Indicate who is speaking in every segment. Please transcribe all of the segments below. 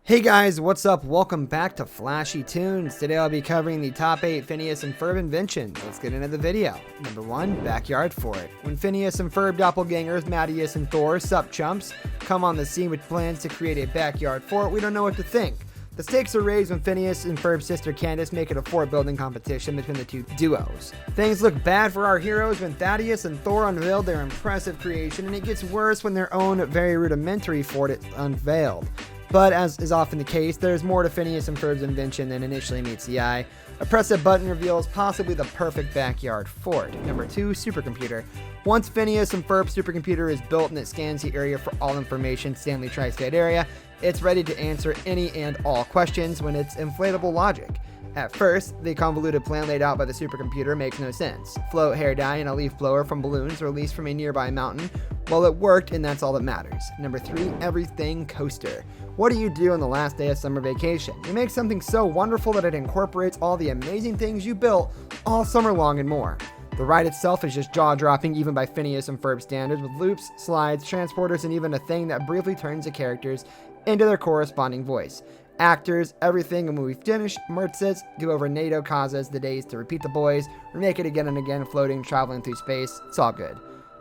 Speaker 1: Hey guys, what's up? Welcome back to Flashy Tunes. Today I'll be covering the top 8 Phineas and Ferb inventions. Let's get into the video. Number 1, backyard fort. When Phineas and Ferb doppelgangers, Mattias and Thor, sup chumps, come on the scene with plans to create a backyard fort, we don't know what to think. The stakes are raised when Phineas and Ferb's sister Candace make it a fort building competition between the two duos. Things look bad for our heroes when Thaddeus and Thor unveil their impressive creation, and it gets worse when their own very rudimentary fort is unveiled. But as is often the case, there's more to Phineas and Ferb's invention than initially meets the eye. A press a button reveals possibly the perfect backyard fort. Number 2, supercomputer. Once Phineas and Ferb's supercomputer is built and it scans the area for all information, Stanley Tri-State area, it's ready to answer any and all questions when it's inflatable logic. At first, the convoluted plan laid out by the supercomputer makes no sense. Float hair dye and a leaf blower from balloons released from a nearby mountain. Well, it worked, and that's all that matters. Number 3, everything coaster. What do you do on the last day of summer vacation? You make something so wonderful that it incorporates all the amazing things you built all summer long and more. The ride itself is just jaw-dropping even by Phineas and Ferb standards, with loops, slides, transporters, and even a thing that briefly turns the characters into their corresponding voice. Actors, everything, and when we finish, Mert says, do over NATO causes the days to repeat the boys, remake it again and again, floating, traveling through space, it's all good.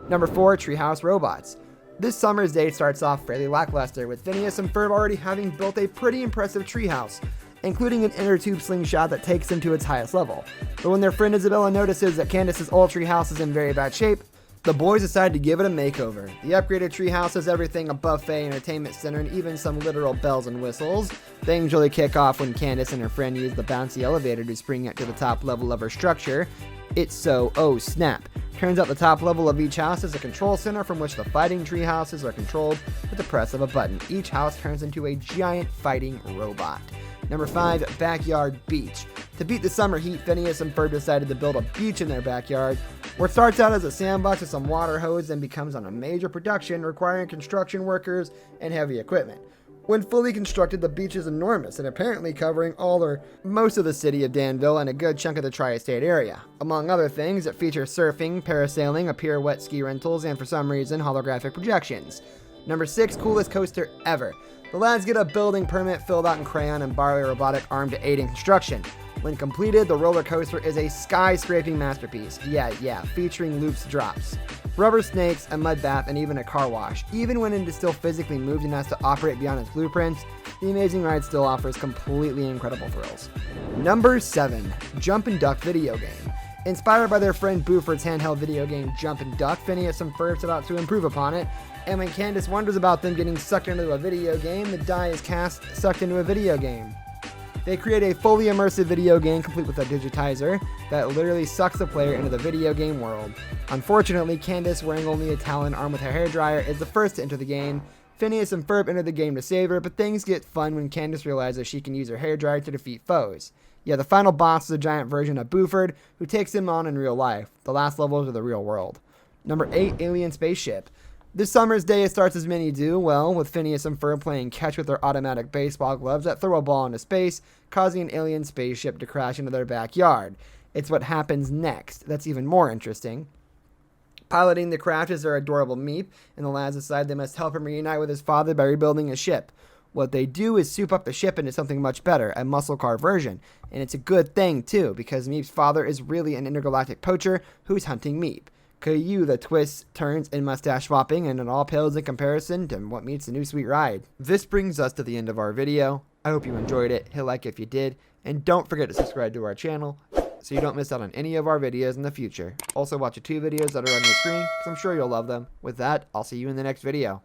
Speaker 1: Number 4, treehouse robots. This summer's day starts off fairly lackluster, with Phineas and Ferb already having built a pretty impressive treehouse, including an inner tube slingshot that takes them to its highest level. But when their friend Isabella notices that Candace's old treehouse is in very bad shape, the boys decide to give it a makeover. The upgraded treehouse has everything a buffet, entertainment center, and even some literal bells and whistles. Things really kick off when Candace and her friend use the bouncy elevator to spring it to the top level of her structure. It's so, oh snap. Turns out the top level of each house is a control center from which the fighting tree houses are controlled with the press of a button. Each house turns into a giant fighting robot. Number 5, backyard beach. To beat the summer heat, Phineas and Ferb decided to build a beach in their backyard, where it starts out as a sandbox with some water hose and becomes on a major production requiring construction workers and heavy equipment. When fully constructed, the beach is enormous and apparently covering all or most of the city of Danville and a good chunk of the tri-state area. Among other things, it features surfing, parasailing, a pier wet ski rentals, and for some reason, holographic projections. Number 6, coolest coaster ever. The lads get a building permit filled out in crayon and borrow a robotic arm to aid in construction. When completed, the roller coaster is a skyscraping masterpiece. Yeah, featuring loops, drops, rubber snakes, a mud bath, and even a car wash. Even when it is still physically moved and has to operate beyond its blueprints, the amazing ride still offers completely incredible thrills. Number 7, Jump and Duck video game. Inspired by their friend Buford's handheld video game Jump and Duck, Phineas and Ferb set out to improve upon it. And when Candace wonders about them getting sucked into a video game, the die is cast sucked into a video game. They create a fully immersive video game complete with a digitizer that literally sucks the player into the video game world. Unfortunately, Candace, wearing only a talon armed with her hairdryer, is the first to enter the game. Phineas and Ferb enter the game to save her, but things get fun when Candace realizes she can use her hairdryer to defeat foes. Yeah, the final boss is a giant version of Buford, who takes him on in real life. The last levels are the real world. Number 8, alien spaceship. This summer's day starts as many do, well, with Phineas and Ferb playing catch with their automatic baseball gloves that throw a ball into space, causing an alien spaceship to crash into their backyard. It's what happens next that's even more interesting. Piloting the craft is their adorable Meep, and the lads decide they must help him reunite with his father by rebuilding a ship. What they do is soup up the ship into something much better, a muscle car version. And it's a good thing, too, because Meep's father is really an intergalactic poacher who's hunting Meep. Caillou, the twists, turns, and mustache swapping, and it all pales in comparison to what meets a new sweet ride. This brings us to the end of our video. I hope you enjoyed it. Hit like if you did, and don't forget to subscribe to our channel so you don't miss out on any of our videos in the future. Also watch the 2 videos that are on your screen, because I'm sure you'll love them. With that, I'll see you in the next video.